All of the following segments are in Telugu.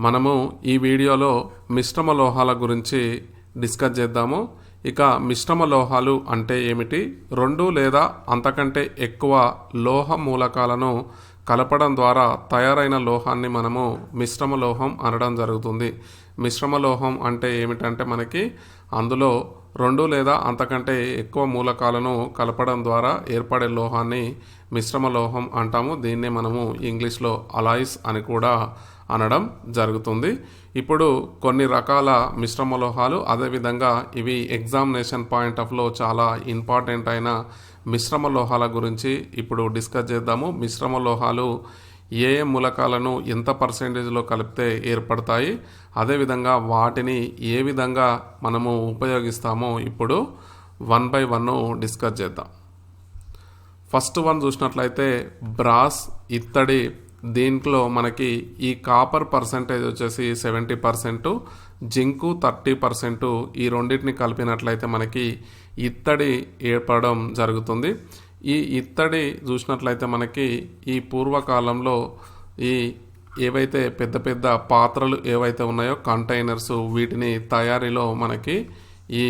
మనము ఈ వీడియోలో మిశ్రమ లోహాల గురించి డిస్కస్ చేద్దాము. ఇక మిశ్రమ లోహాలు అంటే ఏమిటి? రెండు లేదా అంతకంటే ఎక్కువ లోహ మూలకాలను కలపడం ద్వారా తయారైన లోహాన్ని మనము మిశ్రమ లోహం అనడం జరుగుతుంది. మిశ్రమ లోహం అంటే ఏమిటంటే మనకి అందులో రెండు లేదా అంతకంటే ఎక్కువ మూలకాలను కలపడం ద్వారా ఏర్పడే లోహాన్ని మిశ్రమ లోహం అంటాము. దీన్నే మనము ఇంగ్లీష్లో అలాయిస్ అని కూడా అనడం జరుగుతుంది. ఇప్పుడు కొన్ని రకాల మిశ్రమ లోహాలు, అదేవిధంగా ఇవి ఎగ్జామినేషన్ పాయింట్ ఆఫ్ లో చాలా ఇంపార్టెంట్ అయిన మిశ్రమ లోహాల గురించి ఇప్పుడు డిస్కస్ చేద్దాము. మిశ్రమ లోహాలు ఏ ఏ మూలకాలను ఎంత పర్సెంటేజ్లో కలిపితే ఏర్పడతాయి, అదేవిధంగా వాటిని ఏ విధంగా మనము ఉపయోగిస్తామో ఇప్పుడు 1 by 1 డిస్కస్ చేద్దాం. ఫస్ట్ వన్ చూసినట్లయితే బ్రాస్, ఇత్తడి. దీంట్లో మనకి ఈ కాపర్ పర్సెంటేజ్ వచ్చేసి 70%, జింకు 30%. ఈ రెండింటిని కలిపినట్లయితే మనకి ఇత్తడి ఏర్పడడం జరుగుతుంది. ఈ ఇత్తడి చూసినట్లయితే మనకి ఈ పూర్వకాలంలో ఈ ఏవైతే పెద్ద పెద్ద పాత్రలు ఏవైతే ఉన్నాయో కంటైనర్స్, వీటిని తయారీలో మనకి ఈ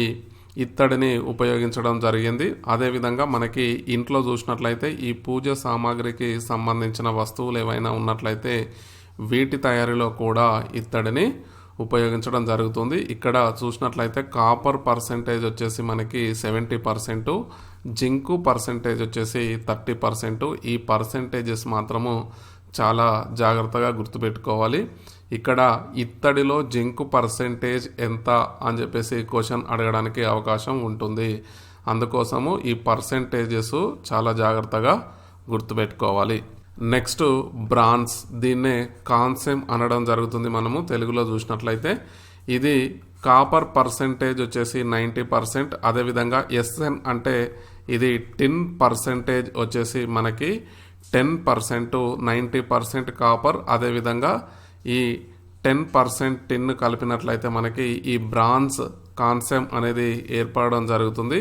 ఇత్తడిని ఉపయోగించడం జరిగింది. అదేవిధంగా మనకి ఇంట్లో చూసినట్లయితే ఈ పూజ సామాగ్రికి సంబంధించిన వస్తువులు ఏవైనా ఉన్నట్లయితే వీటి తయారీలో కూడా ఇత్తడిని ఉపయోగించడం జరుగుతుంది. ఇక్కడ చూసినట్లయితే కాపర్ పర్సెంటేజ్ వచ్చేసి మనకి 70%, జింకు పర్సెంటేజ్ వచ్చేసి 30%. ఈ పర్సెంటేజెస్ మాత్రము చాలా జాగ్రత్తగా గుర్తుపెట్టుకోవాలి. ఇక్కడ ఇత్తడిలో జింకు పర్సెంటేజ్ ఎంత అని చెప్పేసి క్వశ్చన్ అడగడానికి అవకాశం ఉంటుంది. అందుకోసము ఈ పర్సెంటేజెస్ చాలా జాగ్రత్తగా గుర్తుపెట్టుకోవాలి. నెక్స్ట్ బ్రాన్స్, దీన్నే కాన్సెం అనడం జరుగుతుంది మనము తెలుగులో చూసినట్లయితే. ఇది కాపర్ పర్సెంటేజ్ వచ్చేసి 90%. అదేవిధంగా ఎస్ఎన్ అంటే ఇది టిన్ పర్సెంటేజ్ వచ్చేసి మనకి 10%, 90% కాపర్. అదేవిధంగా ఈ 10% టిన్ కలిపినట్లయితే మనకి ఈ బ్రాన్స్ కాన్సెం అనేది ఏర్పడడం జరుగుతుంది.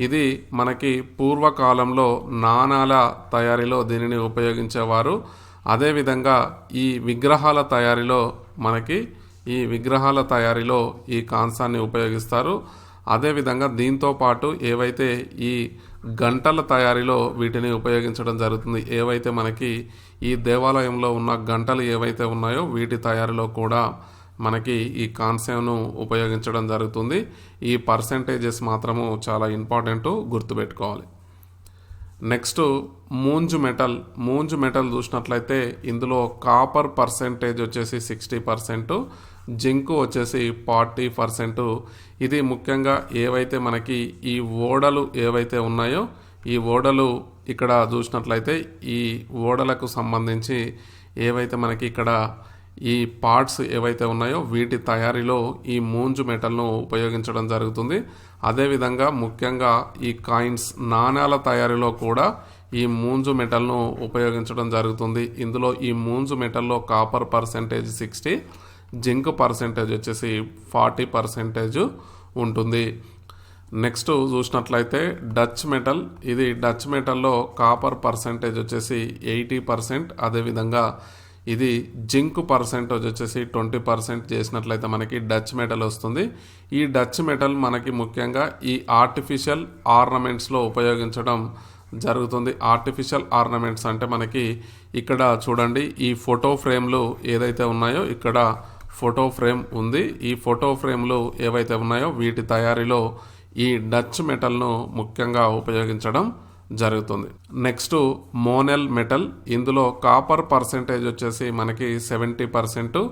ఇది మనకి పూర్వకాలంలో నాణాల తయారీలో దీనిని ఉపయోగించేవారు. అదేవిధంగా ఈ విగ్రహాల తయారీలో మనకి ఈ కాంసాన్ని ఉపయోగిస్తారు. అదేవిధంగా దీంతో పాటు ఏవైతే ఈ గంటల తయారీలో వీటిని ఉపయోగించడం జరుగుతుంది. ఏవైతే మనకి ఈ దేవాలయంలో ఉన్న గంటలు ఏవైతే ఉన్నాయో వీటి తయారీలో కూడా మనకి ఈ కాన్సెప్ట్ను ఉపయోగించడం జరుగుతుంది. ఈ పర్సెంటేజెస్ మాత్రము చాలా ఇంపార్టెంట్, గుర్తుపెట్టుకోవాలి. నెక్స్ట్ మూంజ్ మెటల్ చూసినట్లయితే ఇందులో కాపర్ పర్సెంటేజ్ వచ్చేసి 60%, జింకు వచ్చేసి 40%. ఇది ముఖ్యంగా ఏవైతే మనకి ఈ ఓడలు ఏవైతే ఉన్నాయో ఈ ఓడలు ఇక్కడ చూసినట్లయితే ఈ ఓడలకు సంబంధించి ఏవైతే మనకి ఇక్కడ ఈ పార్ట్స్ ఏవైతే ఉన్నాయో వీటి తయారీలో ఈ మూంజ్ మెటల్ను ఉపయోగించడం జరుగుతుంది. అదేవిధంగా ముఖ్యంగా ఈ కాయిన్స్, నాణాల తయారీలో కూడా ఈ మూంజ్ మెటల్ను ఉపయోగించడం జరుగుతుంది. ఇందులో ఈ మూంజ్ మెటల్లో కాపర్ పర్సెంటేజ్ 60, జింక్ పర్సెంటేజ్ వచ్చేసి 40% ఉంటుంది. నెక్స్ట్ చూసినట్లయితే డచ్ మెటల్. ఇది డచ్ మెటల్లో కాపర్ పర్సెంటేజ్ వచ్చేసి 80%. అదేవిధంగా ఇది జింక్ పర్సెంటేజ్ వచ్చేసి 20% చేసినట్లయితే మనకి డచ్ మెటల్ వస్తుంది. ఈ డచ్ మెటల్ మనకి ముఖ్యంగా ఈ ఆర్టిఫిషియల్ ఆర్నమెంట్స్లో ఉపయోగించడం జరుగుతుంది. ఆర్టిఫిషియల్ ఆర్నమెంట్స్ అంటే మనకి ఇక్కడ చూడండి ఈ ఫోటో ఫ్రేమ్లు ఏదైతే ఉన్నాయో ఇక్కడ ఫోటో ఫ్రేమ్ ఉంది. ఈ ఫోటో ఫ్రేమ్లు ఏవైతే ఉన్నాయో వీటి తయారీలో ఈ డచ్ మెటల్ను ముఖ్యంగా ఉపయోగించడం జరుగుతుంది. Next Monel metal. ఇందులో కాపర్ పర్సెంటేజ్ వచ్చేసి మనకి 70%,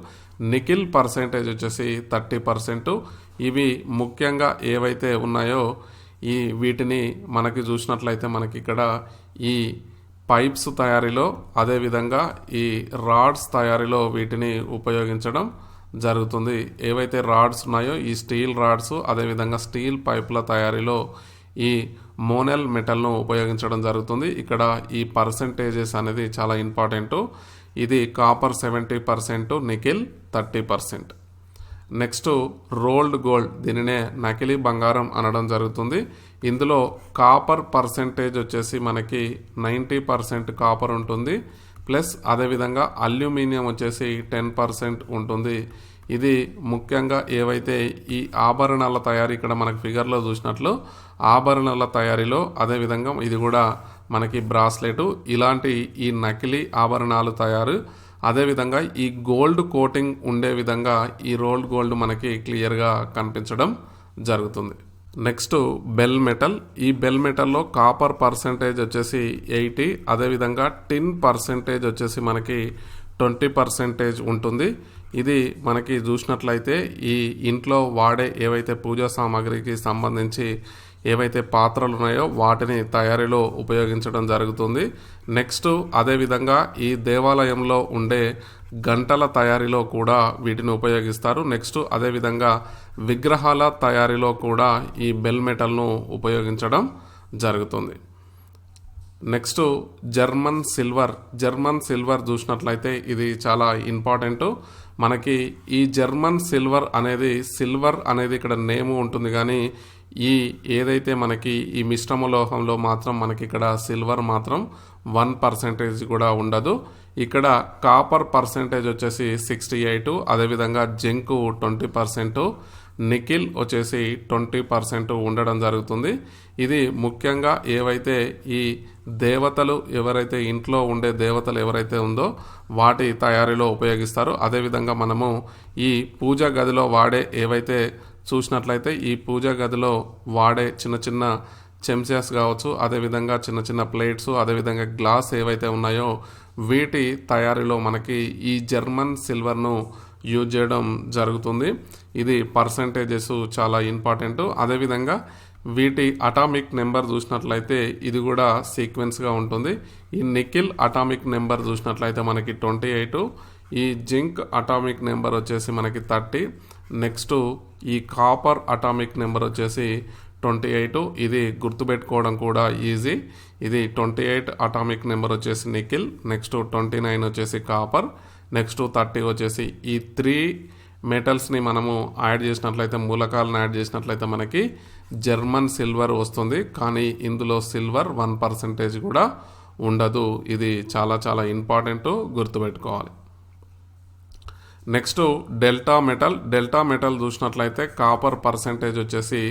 నికిల్ పర్సెంటేజ్ వచ్చేసి 30%. ఇవి ముఖ్యంగా ఏవైతే ఉన్నాయో వీటిని మనకి చూసినట్లయితే మనకి ఇక్కడ ఈ పైప్స్ తయారీలో, అదేవిధంగా ఈ రాడ్స్ తయారీలో వీటిని ఉపయోగించడం జరుగుతుంది. ఏవైతే రాడ్స్ ఉన్నాయో ఈ స్టీల్ రాడ్స్, అదేవిధంగా స్టీల్ పైపుల తయారీలో ఈ మోనెల్ మెటల్ను ఉపయోగించడం జరుగుతుంది. ఇక్కడ ఈ పర్సెంటేజెస్ అనేది చాలా ఇంపార్టెంట్. ఇది copper 70%, nickel 30%. Next rolled gold, దీనినే నకిలీ బంగారం అనడం జరుగుతుంది. ఇందులో కాపర్ పర్సెంటేజ్ వచ్చేసి మనకి 90% కాపర్ ఉంటుంది, ప్లస్ అదేవిధంగా అల్యూమినియం వచ్చేసి 10% ఉంటుంది. ఇది ముఖ్యంగా ఏవైతే ఈ ఆభరణాల తయారీ ఇక్కడ మనకి ఫిగర్లో చూసినట్లు ఆభరణాల తయారీలో, అదేవిధంగా ఇది కూడా మనకి బ్రాస్లెట్, ఇలాంటి ఈ నకిలీ ఆభరణాలు తయారు, అదేవిధంగా ఈ గోల్డ్ కోటింగ్ ఉండే విధంగా ఈ రోల్డ్ గోల్డ్ మనకి క్లియర్గా కనిపించడం జరుగుతుంది. Next bell metal. ఈ బెల్ మెటల్లో కాపర్ పర్సెంటేజ్ వచ్చేసి 80, అదేవిధంగా టిన్ పర్సెంటేజ్ వచ్చేసి మనకి 20% ఉంటుంది. ఇది మనకి చూసినట్లయితే ఈ ఇంట్లో వాడే ఏవైతే పూజా సామాగ్రికి సంబంధించి ఏవైతే పాత్రలు ఉన్నాయో వాటిని తయారీలో ఉపయోగించడం జరుగుతుంది. నెక్స్ట్ అదేవిధంగా ఈ దేవాలయంలో ఉండే గంటల తయారీలో కూడా వీటిని ఉపయోగిస్తారు. నెక్స్ట్ అదేవిధంగా విగ్రహాల తయారీలో కూడా ఈ బెల్ మెటల్ను ఉపయోగించడం జరుగుతుంది. Next German silver. German silver చూసినట్లయితే ఇది చాలా ఇంపార్టెంట్. మనకి ఈ జర్మన్ సిల్వర్ అనేది, సిల్వర్ అనేది ఇక్కడ నేము ఉంటుంది కానీ ఈ ఏదైతే మనకి ఈ మిశ్రమ లోహంలో మాత్రం మనకి ఇక్కడ సిల్వర్ మాత్రం 1% కూడా ఉండదు. ఇక్కడ కాపర్ పర్సెంటేజ్ వచ్చేసి 68, అదేవిధంగా జింక్ 20%, నికిల్ వచ్చేసి 20% ఉండడం జరుగుతుంది. ఇది ముఖ్యంగా ఏవైతే ఈ దేవతలు ఎవరైతే ఇంట్లో ఉండే దేవతలు ఎవరైతే ఉందో వాటి తయారీలో ఉపయోగిస్తారు. అదేవిధంగా మనము ఈ పూజా గదిలో వాడే ఏవైతే చూసినట్లయితే ఈ పూజా గదిలో వాడే చిన్న చిన్న చెంచాస్ కావచ్చు, అదేవిధంగా చిన్న చిన్న ప్లేట్స్, అదేవిధంగా గ్లాస్ ఏవైతే ఉన్నాయో వీటి తయారీలో మనకి ఈ జర్మన్ సిల్వర్ను యూజ్ చేయడం జరుగుతుంది. ఇది పర్సంటేజెస్ చాలా ఇంపార్టెంట్. అదేవిధంగా వీటి అటామిక్ నెంబర్ చూసినట్లయితే ఇది కూడా సీక్వెన్స్గా ఉంటుంది. ఈ నికిల్ అటామిక్ నెంబర్ చూసినట్లయితే మనకి 28, ఈ జింక్ అటామిక్ నెంబర్ వచ్చేసి మనకి 30, నెక్స్ట్ ఈ కాపర్ అటామిక్ నెంబర్ వచ్చేసి 28. ఇది గుర్తుపెట్టుకోవడం కూడా ఈజీ. ఇది 28 అటామిక్ నెంబర్ వచ్చేసి నికిల్, నెక్స్ట్ 29 వచ్చేసి కాపర్, నెక్స్ట్ 30 వచ్చేసి ఈ 3 మెటల్స్ని మనము యాడ్ చేసినట్లయితే, మూలకాలను యాడ్ చేసినట్లయితే మనకి జర్మన్ సిల్వర్ వస్తుంది. కానీ ఇందులో సిల్వర్ 1% కూడా ఉండదు. ఇది చాలా చాలా ఇంపార్టెంట్, గుర్తుపెట్టుకోవాలి. Next delta metal. Delta metal చూసినట్లయితే కాపర్ పర్సెంటేజ్ వచ్చేసి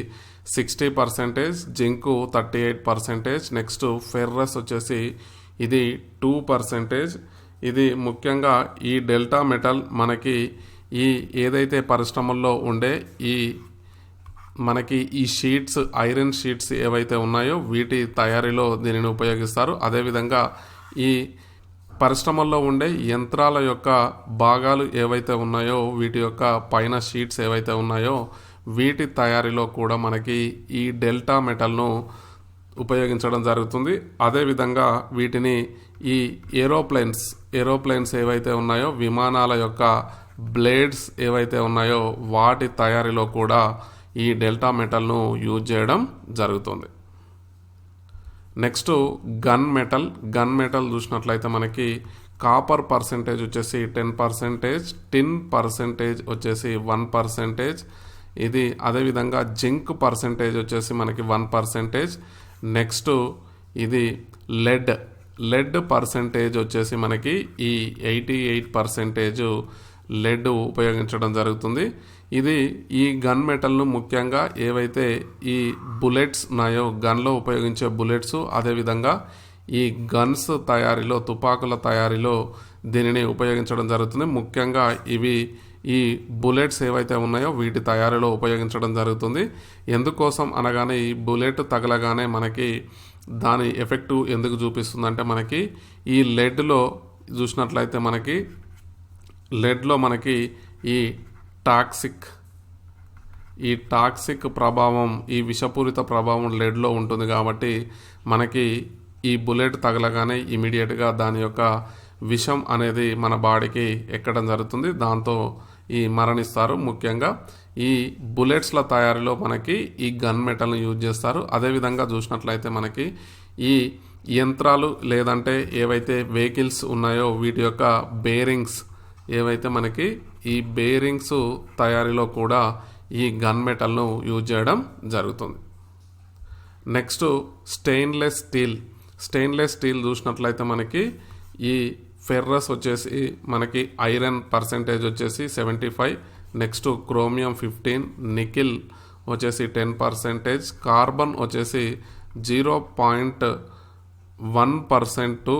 60%, జింకు 38%, నెక్స్ట్ ఫెర్రస్ వచ్చేసి ఇది 2%. ఇది ముఖ్యంగా ఈ డెల్టా మెటల్ మనకి ఈ ఏదైతే పరిశ్రమల్లో ఉండే ఈ మనకి ఈ షీట్స్, ఐరన్ షీట్స్ ఏవైతే ఉన్నాయో వీటి తయారీలో దీనిని ఉపయోగిస్తారు. అదేవిధంగా ఈ పరిశ్రమల్లో ఉండే యంత్రాల యొక్క భాగాలు ఏవైతే ఉన్నాయో వీటి యొక్క పైన షీట్స్ ఏవైతే ఉన్నాయో వీటి తయారీలో కూడా మనకి ఈ డెల్టా మెటల్ను ఉపయోగించడం జరుగుతుంది. అదేవిధంగా వీటిని ఈ ఏరోప్లేన్స్ ఏవైతే ఉన్నాయో విమానాల యొక్క బ్లేడ్స్ ఏవైతే ఉన్నాయో వాటి తయారీలో కూడా ఈ డెల్టా మెటల్ను యూజ్ చేయడం జరుగుతుంది. Next gun metal. Gun metal చూసినట్లయితే మనకి కాపర్ పర్సెంటేజ్ వచ్చేసి 10%, టిన్ పర్సెంటేజ్ వచ్చేసి 1%. ఇది అదేవిధంగా జింక్ పర్సెంటేజ్ వచ్చేసి మనకి 1%. నెక్స్ట్ ఇది లెడ్ పర్సెంటేజ్ వచ్చేసి మనకి ఈ 88% లెడ్ ఉపయోగించడం జరుగుతుంది. ఇది ఈ గన్ మెటల్ను ముఖ్యంగా ఏవైతే ఈ బుల్లెట్స్ ఉన్నాయో గన్లో ఉపయోగించే బుల్లెట్స్, అదేవిధంగా ఈ గన్స్ తయారీలో, తుపాకుల తయారీలో దీనిని ఉపయోగించడం జరుగుతుంది. ముఖ్యంగా ఇవి ఈ బుల్లెట్స్ ఏవైతే ఉన్నాయో వీటి తయారీలో ఉపయోగించడం జరుగుతుంది. ఎందుకోసం అనగానే ఈ బుల్లెట్ తగలగానే మనకి దాని ఎఫెక్టు ఎందుకు చూపిస్తుందంటే మనకి ఈ లెడ్లో చూసినట్లయితే మనకి లెడ్లో మనకి ఈ టాక్సిక్ ప్రభావం, ఈ విషపూరిత ప్రభావం లెడ్లో ఉంటుంది. కాబట్టి మనకి ఈ బుల్లెట్ తగలగానే ఇమీడియట్గా దాని యొక్క విషం అనేది మన బాడీకి ఎక్కడం జరుగుతుంది. దాంతో ఈ మరణిస్తారు. ముఖ్యంగా ఈ బుల్లెట్స్ల తయారీలో మనకి ఈ గన్ మెటల్ని యూజ్ చేస్తారు. అదేవిధంగా చూసినట్లయితే మనకి ఈ యంత్రాలు లేదంటే ఏవైతే వెహికల్స్ ఉన్నాయో వీటి యొక్క బేరింగ్స్ ఏవైతే మనకి ఈ బేరింగ్స్ తయారీలో కూడా ఈ గన్ మెటల్ను యూజ్ చేయడం జరుగుతుంది. నెక్స్ట్ స్టెయిన్లెస్ స్టీల్ చూసినట్లయితే మనకి ఈ ఫెర్రస్ వచ్చేసి మనకి ఐరన్ పర్సెంటేజ్ వచ్చేసి 75, నెక్స్ట్ క్రోమియం 15, నికిల్ వచ్చేసి 10%, కార్బన్ వచ్చేసి 0.1% టు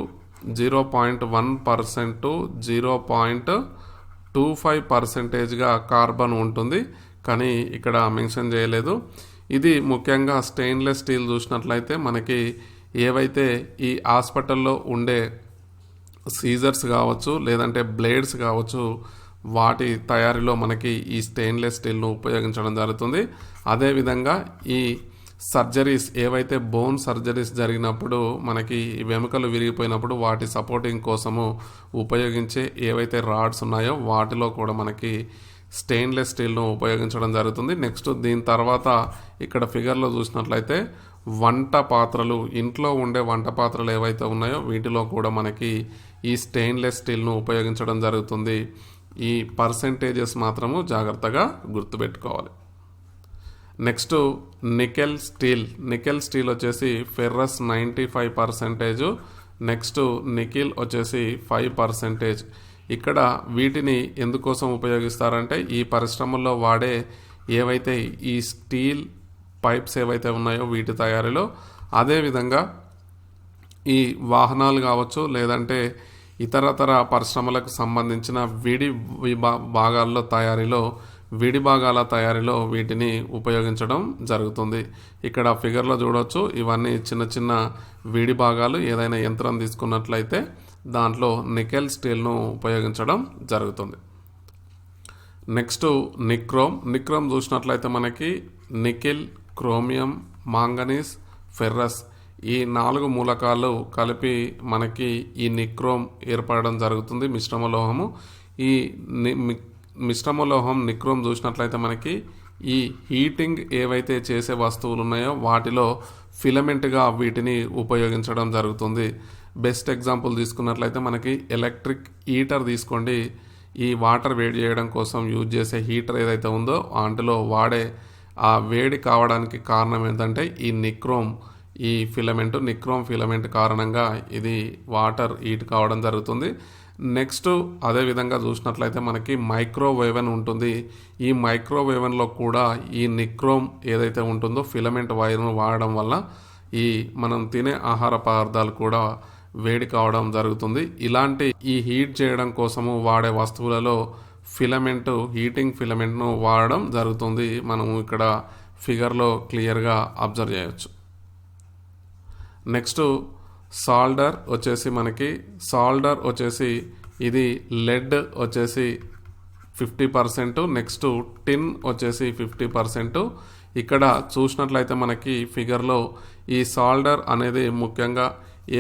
0.1% టు 0.25%గా కార్బన్ ఉంటుంది, కానీ ఇక్కడ మెన్షన్ చేయలేదు. ఇది ముఖ్యంగా స్టెయిన్లెస్ స్టీల్ చూసినట్లయితే మనకి ఏవైతే ఈ హాస్పిటల్లో ఉండే సీజర్స్ కావచ్చు లేదంటే బ్లేడ్స్ కావచ్చు వాటి తయారీలో మనకి ఈ స్టెయిన్లెస్ స్టీల్ను ఉపయోగించడం జరుగుతుంది. అదేవిధంగా ఈ సర్జరీస్ ఏవైతే బోన్ సర్జరీస్ జరిగినప్పుడు మనకి వెముకలు విరిగిపోయినప్పుడు వాటి సపోర్టింగ్ కోసము ఉపయోగించే ఏవైతే రాడ్స్ ఉన్నాయో వాటిలో కూడా మనకి స్టెయిన్లెస్ స్టీల్ను ఉపయోగించడం జరుగుతుంది. నెక్స్ట్ దీని తర్వాత ఇక్కడ ఫిగర్లో చూసినట్లయితే వంట పాత్రలు, ఇంట్లో ఉండే వంట పాత్రలు ఏవైతే ఉన్నాయో వీటిలో కూడా మనకి ఈ స్టెయిన్లెస్ స్టీల్ను ఉపయోగించడం జరుగుతుంది. ఈ పర్సెంటేజెస్ మాత్రము జాగ్రత్తగా గుర్తుపెట్టుకోవాలి. నెక్స్ట్ నికెల్ స్టీల్ వచ్చేసి ఫెర్రస్ 95%, నెక్స్ట్ నికిల్ వచ్చేసి 5%. ఇక్కడ వీటిని ఎందుకోసం ఉపయోగిస్తారంటే ఈ పరిశ్రమల్లో వాడే ఏవైతే ఈ స్టీల్ పైప్స్ ఏవైతే ఉన్నాయో వీటి తయారీలో, అదేవిధంగా ఈ వాహనాలు కావచ్చు లేదంటే ఇతరతర పరిశ్రమలకు సంబంధించిన విడి భాగాల తయారీలో వీటిని ఉపయోగించడం జరుగుతుంది. ఇక్కడ ఫిగర్లో చూడవచ్చు, ఇవన్నీ చిన్న చిన్న విడి భాగాలు. ఏదైనా యంత్రం తీసుకున్నట్లయితే దాంట్లో నికెల్ స్టీల్ను ఉపయోగించడం జరుగుతుంది. నెక్స్ట్ నిక్రోమ్ చూసినట్లయితే మనకి నికిల్, క్రోమియం, మాంగనీస్, ఫెర్రస్ ఈ 4 మూలకాలు కలిపి మనకి ఈ నిక్రోమ్ ఏర్పడడం జరుగుతుంది మిశ్రమ లోహము. ఈ మిశ్రమ లోహం నిక్రోమ్ చూసినట్లయితే మనకి ఈ హీటింగ్ ఏవైతే చేసే వస్తువులు ఉన్నాయో వాటిలో ఫిలమెంట్గా వీటిని ఉపయోగించడం జరుగుతుంది. బెస్ట్ ఎగ్జాంపుల్ తీసుకున్నట్లయితే మనకి ఎలక్ట్రిక్ హీటర్ తీసుకోండి. ఈ వాటర్ వేడి చేయడం కోసం యూజ్ చేసే హీటర్ ఏదైతే ఉందో అందులో వాడే ఆ వేడి కావడానికి కారణం ఏంటంటే ఈ నిక్రోమ్ ఫిలమెంట్ కారణంగా ఇది వాటర్ హీట్ కావడం జరుగుతుంది. నెక్స్ట్ అదేవిధంగా చూసినట్లయితే మనకి మైక్రోవేవెన్ ఉంటుంది. ఈ మైక్రోవేవెన్లో కూడా ఈ నిక్రోమ్ ఏదైతే ఉంటుందో ఫిలమెంట్ వైర్ను వాడడం వల్ల ఈ మనం తినే ఆహార పదార్థాలు కూడా వేడి కావడం జరుగుతుంది. ఇలాంటి ఈ హీట్ చేయడం కోసము వాడే వస్తువులలో హీటింగ్ ఫిలమెంట్ను వాడడం జరుగుతుంది. మనము ఇక్కడ ఫిగర్లో క్లియర్గా అబ్జర్వ్ చేయొచ్చు. నెక్స్ట్ సాల్డర్ వచ్చేసి ఇది లెడ్ వచ్చేసి 50%, నెక్స్ట్ టిన్ వచ్చేసి 50%. ఇక్కడ చూసినట్లయితే మనకి ఫిగర్లో ఈ సాల్డర్ అనేది ముఖ్యంగా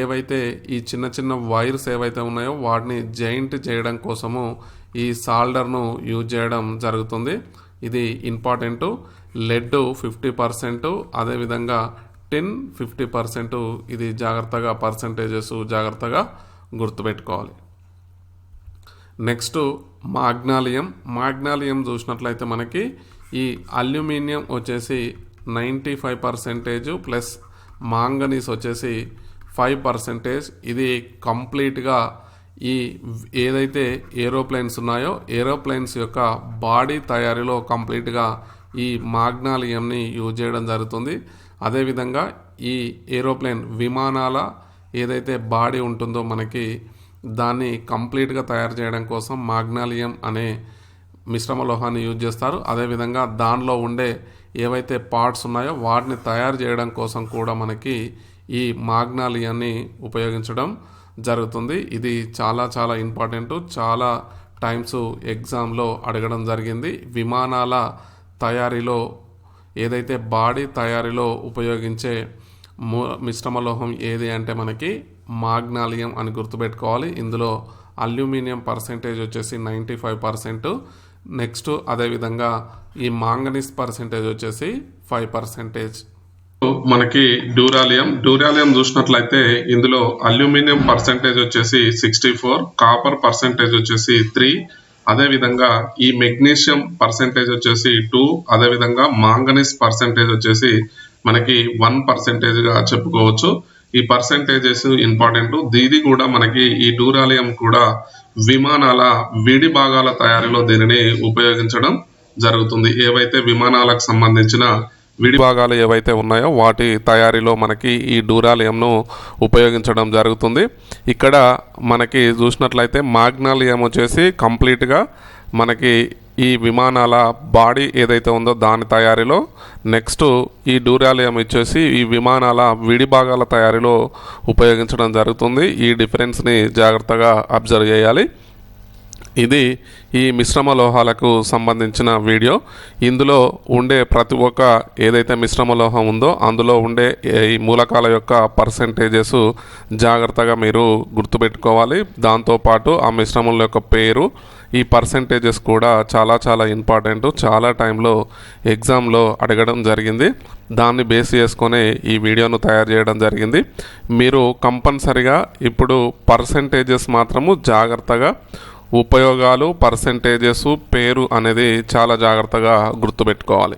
ఏవైతే ఈ చిన్న చిన్న వైర్స్ ఏవైతే ఉన్నాయో వాటిని జాయింట్ చేయడం కోసము ఈ సాల్డర్ను యూజ్ చేయడం జరుగుతుంది. ఇది ఇంపార్టెంట్. లెడ్ 50%, అదేవిధంగా టిన్ 50%. ఇది పర్సెంటేజెస్ జాగ్రత్తగా గుర్తుపెట్టుకోవాలి. నెక్స్ట్ మాగ్నాలియం చూసినట్లయితే మనకి ఈ అల్యూమినియం వచ్చేసి 95% ప్లస్ మాంగనీస్ వచ్చేసి 5%. ఇది కంప్లీట్గా ఈ ఏదైతే ఏరోప్లేన్స్ ఉన్నాయో ఏరోప్లేన్స్ యొక్క బాడీ తయారీలో కంప్లీట్గా ఈ మాగ్నాలియంని యూజ్ చేయడం జరుగుతుంది. అదేవిధంగా ఈ ఏరోప్లేన్ విమానాల ఏదైతే బాడీ ఉంటుందో మనకి దాన్ని కంప్లీట్గా తయారు చేయడం కోసం మాగ్నాలియం అనే మిశ్రమ లోహాన్ని యూజ్ చేస్తారు. అదేవిధంగా దానిలో ఉండే ఏవైతే పార్ట్స్ ఉన్నాయో వాటిని తయారు చేయడం కోసం కూడా మనకి ఈ మాగ్నాలియాన్ని ఉపయోగించడం జరుగుతుంది. ఇది చాలా చాలా ఇంపార్టెంట్. చాలా టైమ్స్ ఎగ్జామ్లో అడగడం జరిగింది. విమానాల తయారీలో ఏదైతే బాడీ తయారీలో ఉపయోగించే మిశ్రమ లోహం ఏది అంటే మనకి మాగ్నాలియం అని గుర్తుపెట్టుకోవాలి. ఇందులో అల్యూమినియం పర్సెంటేజ్ వచ్చేసి 95%. నెక్స్ట్ అదేవిధంగా ఈ మాంగనీస్ పర్సెంటేజ్ వచ్చేసి 5%. మనకి డ్యూరాలియం చూసినట్లయితే ఇందులో అల్యూమినియం పర్సెంటేజ్ వచ్చేసి 64, కాపర్ పర్సెంటేజ్ వచ్చేసి 3, అదేవిధంగా ఈ మెగ్నీషియం పర్సెంటేజ్ వచ్చేసి 2, అదేవిధంగా మాంగనీస్ పర్సెంటేజ్ వచ్చేసి మనకి 1%గా చెప్పుకోవచ్చు. ఈ పర్సెంటేజెస్ ఇంపార్టెంట్. ఇది కూడా మనకి ఈ డ్యూరాలియం కూడా విమానాల విడి భాగాల తయారీలో దీనిని ఉపయోగించడం జరుగుతుంది. ఏవైతే విమానాలకు సంబంధించిన విడి భాగాలు ఏవైతే ఉన్నాయో వాటి తయారీలో మనకి ఈ డ్యూరాలియంను ఉపయోగించడం జరుగుతుంది. ఇక్కడ మనకి చూసినట్లయితే మాగ్నాలియం వచ్చేసి కంప్లీట్గా మనకి ఈ విమానాల బాడీ ఏదైతే ఉందో దాని తయారీలో, నెక్స్ట్ ఈ డ్యూరాలియం వచ్చేసి ఈ విమానాల విడి భాగాల తయారీలో ఉపయోగించడం జరుగుతుంది. ఈ డిఫరెన్స్ని జాగ్రత్తగా అబ్జర్వ్ చేయాలి. ఇది ఈ మిశ్రమ లోహాలకు సంబంధించిన వీడియో. ఇందులో ఉండే ప్రతి ఒక్క ఏదైతే మిశ్రమ లోహం ఉందో అందులో ఉండే ఈ మూలకాల యొక్క పర్సెంటేజెస్ జాగ్రత్తగా మీరు గుర్తుపెట్టుకోవాలి. దాంతోపాటు ఆ మిశ్రమంలో యొక్క పేరు, ఈ పర్సెంటేజెస్ కూడా చాలా చాలా ఇంపార్టెంట్. చాలా టైంలో ఎగ్జామ్లో అడగడం జరిగింది. దాన్ని బేస్ చేసుకొని ఈ వీడియోను తయారు చేయడం జరిగింది. మీరు కంపల్సరిగా ఇప్పుడు పర్సెంటేజెస్ మాత్రము జాగ్రత్తగా, ఉపయోగాలు, పర్సెంటేజెస్, పేరు అనేది చాలా జాగ్రత్తగా గుర్తుపెట్టుకోవాలి.